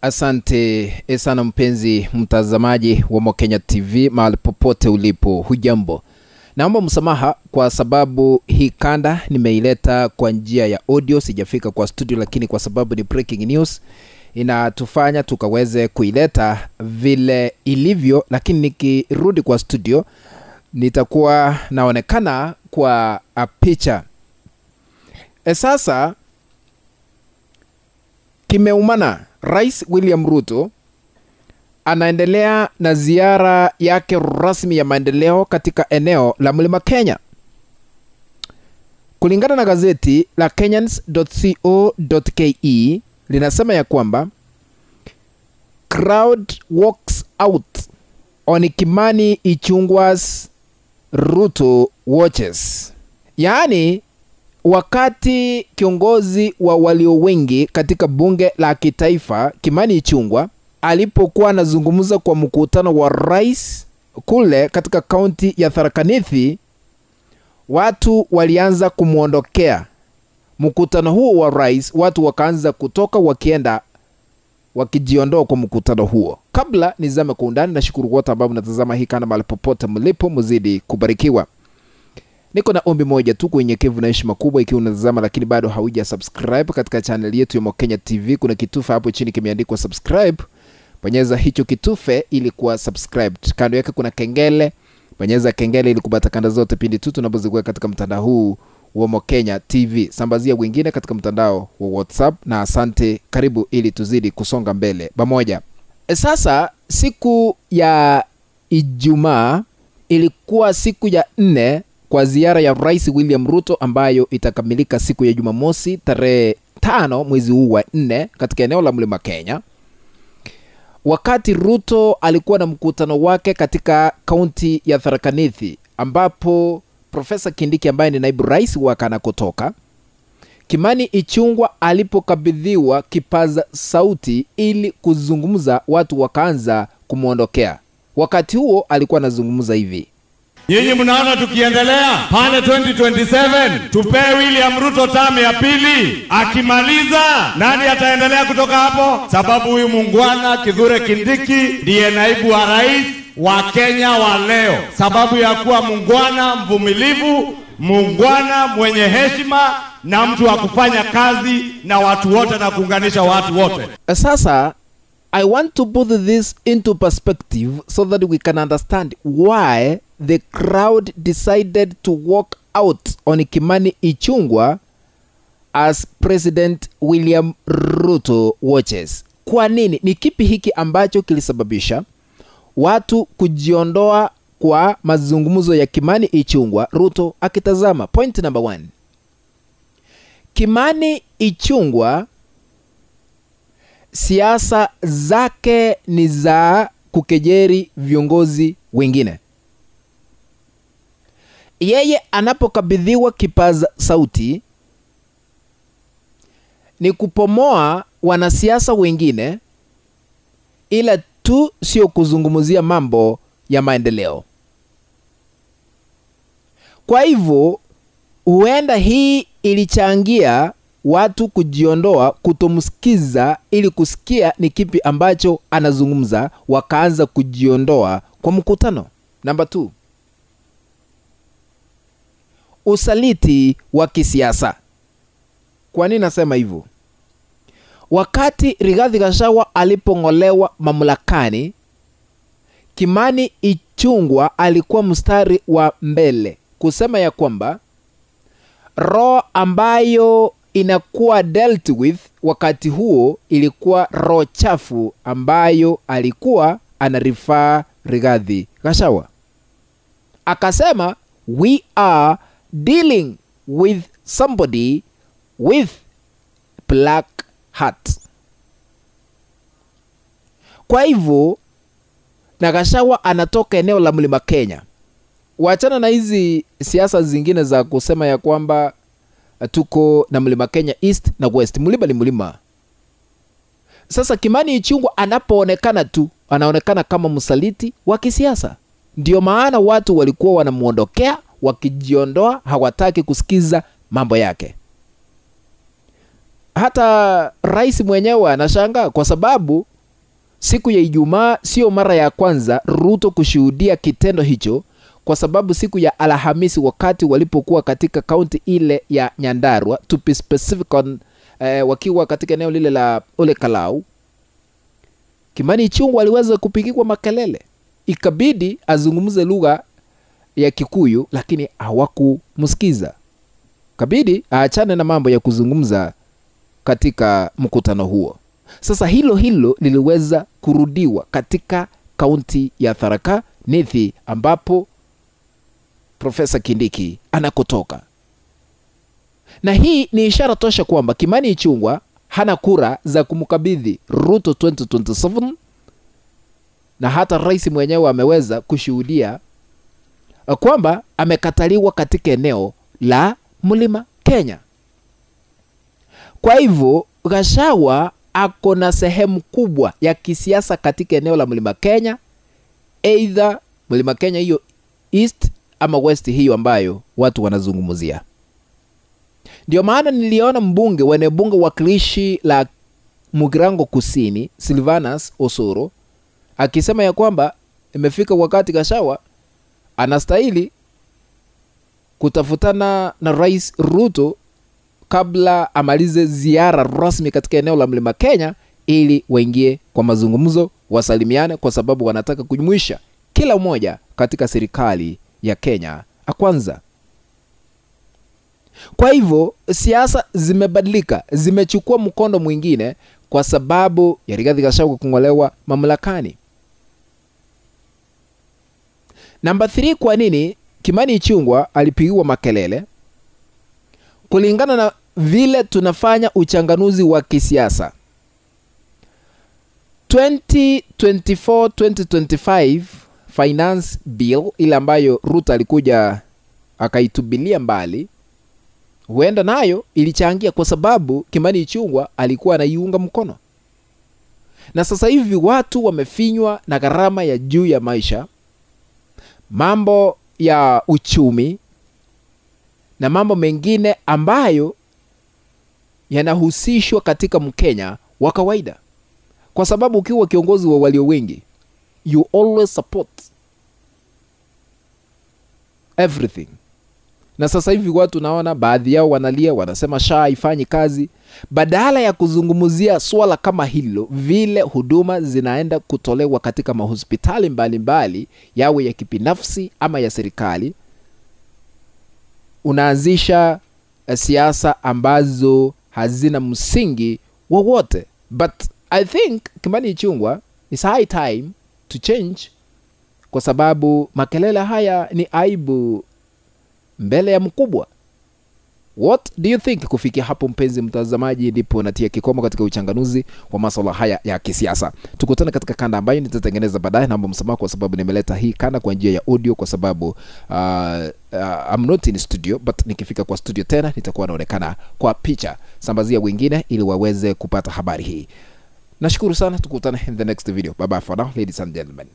Asante sana mpenzi mtazamaji wa Mokenya TV mahali popote ulipo, hujambo. Naomba msamaha kwa sababu hii kanda nimeileta kwa njia ya audio, sijafika kwa studio, lakini kwa sababu ni breaking news inatufanya tukaweze kuileta vile ilivyo, lakini nikirudi kwa studio nitakuwa naonekana kwa picha. Sasa kimeumana, Rais William Ruto anaendelea na ziara yake rasmi ya maendeleo katika eneo la Mlima Kenya. Kulingana na gazeti la Kenyans.co.ke linasema ya kwamba crowd walks out on Kimani Ichung'wah's Ruto watches. Yaani wakati kiongozi wa walio wengi katika bunge la kitaifa Kimani Ichung'wah alipokuwa anazungumza kwa mkutano wa rais kule katika kaunti ya Tharaka Nithi, watu walianza kumuondokea. Mkutano huo wa rais, watu wakaanza kutoka wakienda wakijiondoa kwa mkutano huo. Kabla nizame kwa undani, na shukuru wote ambao mnatazama hii kana mahali popote mlipo, mzidi kubarikiwa. Niko na ombi moja tu, unyenyekevu na heshima kubwa. Ikiwa unatazama lakini bado hauja subscribe katika channel yetu ya Mokenya TV, kuna kitufe hapo chini kimeandikwa subscribe. Bonyeza hicho kitufe ili kuwa subscribed. Kando yake kuna kengele, bonyeza kengele ili kupata kanda zote pindi tu tunapoziweka katika mtandao huu wa Mokenya TV. Sambazia wengine katika mtandao wa WhatsApp, na asante, karibu ili tuzidi kusonga mbele pamoja. Sasa siku ya Ijumaa ilikuwa siku ya 4 kwa ziara ya Rais William Ruto ambayo itakamilika siku ya Jumamosi tarehe 5 mwezi huu wa 4 katika eneo la Mlima Kenya. Wakati Ruto alikuwa na mkutano wake katika kaunti ya Tharaka Nithi, ambapo Profesa Kindiki ambaye ni naibu rais wake anakotoka, Kimani Ichung'wah alipokabidhiwa kipaza sauti ili kuzungumza, watu wakaanza kumuondokea. Wakati huo alikuwa anazungumza hivi: nyinyi mnaona tukiendelea pale 2027 tupee William Ruto tamu ya pili, akimaliza nani ataendelea kutoka hapo? Sababu huyu muungwana Kithure Kindiki ndiye naibu wa rais wa Kenya wa leo, sababu ya kuwa muungwana, mvumilivu, muungwana mwenye heshima na mtu wa kufanya kazi na watu wote na kuunganisha watu wote. Sasa I want to put this into perspective so that we can understand why the crowd decided to walk out on Kimani Ichung'wah as President William Ruto watches. Kwa nini? Ni kipi hiki ambacho kilisababisha watu kujiondoa kwa mazungumzo ya Kimani Ichung'wah, Ruto akitazama? Point number 1. Kimani Ichung'wah siasa zake ni za kukejeri viongozi wengine. Yeye anapokabidhiwa kipaza sauti ni kupomoa wanasiasa wengine, ila tu sio kuzungumzia mambo ya maendeleo. Kwa hivyo huenda hii ilichangia watu kujiondoa, kutomsikiza ili kusikia ni kipi ambacho anazungumza, wakaanza kujiondoa kwa mkutano. Number 2, usaliti wa kisiasa. Kwa nini nasema hivyo? Wakati Rigathi Gachagua alipong'olewa mamlakani, Kimani Ichung'wah alikuwa mstari wa mbele kusema ya kwamba roho ambayo inakuwa dealt with wakati huo ilikuwa roho chafu ambayo alikuwa anarifaa Rigathi Gachagua. Akasema we are dealing with somebody with black heart. Kwa hivyo na Gachagua anatoka eneo la Mlima Kenya. Waachana na hizi siasa zingine za kusema ya kwamba tuko na Mlima Kenya East na West. Mlima ni mlima. Sasa Kimani Ichung'wah anapoonekana tu, anaonekana kama msaliti wa kisiasa. Ndio maana watu walikuwa wanamuondokea, wakijiondoa, hawataki kusikiza mambo yake. Hata rais mwenyewe anashangaa kwa sababu Siku ya Ijumaa sio mara ya kwanza Ruto kushuhudia kitendo hicho, kwa sababu siku ya Alhamisi wakati walipokuwa katika kaunti ile ya Nyandarua, to be specific on, wakiwa katika eneo lile la Ole Kalau, Kimani Ichung'wah aliweza kupigwa makelele, ikabidi azungumze lugha ya Kikuyu, lakini hawakumsikiza. Kabidi aachane na mambo ya kuzungumza katika mkutano huo. Sasa hilo liliweza kurudiwa katika kaunti ya Tharaka Nithi ambapo Profesa Kindiki anakotoka. Na hii ni ishara tosha kwamba Kimani Ichung'wah hana kura za kumkabidhi Ruto 2027, na hata rais mwenyewe ameweza kushuhudia kwamba amekataliwa katika eneo la Mlima Kenya. Kwa hivyo Gachagua ako na sehemu kubwa ya kisiasa katika eneo la Mlima Kenya, either Mlima Kenya hiyo East ama West hiyo ambayo watu wanazungumzia. Ndio maana niliona mbunge wa bunge wakilishi la Mugirango Kusini Silvanus Osoro akisema ya kwamba imefika wakati Gachagua anastahili kutafutana na Rais Ruto kabla amalize ziara rasmi katika eneo la Mlima Kenya, ili waingie kwa mazungumzo, wasalimiane, kwa sababu wanataka kujumuisha kila mmoja katika serikali ya Kenya kwanza. Kwa hivyo siasa zimebadilika, zimechukua mkondo mwingine kwa sababu ya Rigathi Gachagua kung'olewa mamlakani. Namba 3, kwa nini Kimani Ichung'wah alipigiwa makelele? Kulingana na vile tunafanya uchanganuzi wa kisiasa, 2024-2025 finance bill ile ambayo Ruto alikuja akaitubilia mbali, huenda nayo ilichangia kwa sababu Kimani Ichung'wah alikuwa anaiunga mkono. Na sasa hivi watu wamefinywa na gharama ya juu ya maisha, mambo ya uchumi na mambo mengine ambayo yanahusishwa katika Mkenya wa kawaida. Kwa sababu ukiwa kiongozi wa walio wengi, you always support everything. Na sasa hivi watu naona baadhi yao wanalia, wanasema SHA haifanyi kazi, badala ya kuzungumzia swala kama hilo, vile huduma zinaenda kutolewa katika mahospitali mbalimbali, yawe ya kibinafsi ama ya serikali. Unaanzisha siasa ambazo hazina msingi wowote. But I think Kimani Ichung'wah is high time to change, kwa sababu makelele haya ni aibu mbele ya mkubwa. What do you think? Kufikia hapo mpenzi mtazamaji, ndipo natia kikomo katika uchanganuzi wa masuala haya ya kisiasa. Tukutane katika kanda ambayo nitatengeneza baadaye. Naomba msamaha kwa sababu nimeleta hii kanda kwa njia ya audio, kwa sababu I'm not in studio, but nikifika kwa studio tena nitakuwa naonekana kwa picha. Sambazia wengine ili waweze kupata habari hii. Nashukuru sana, tukutane in the next video. Bye bye for now, ladies and gentlemen.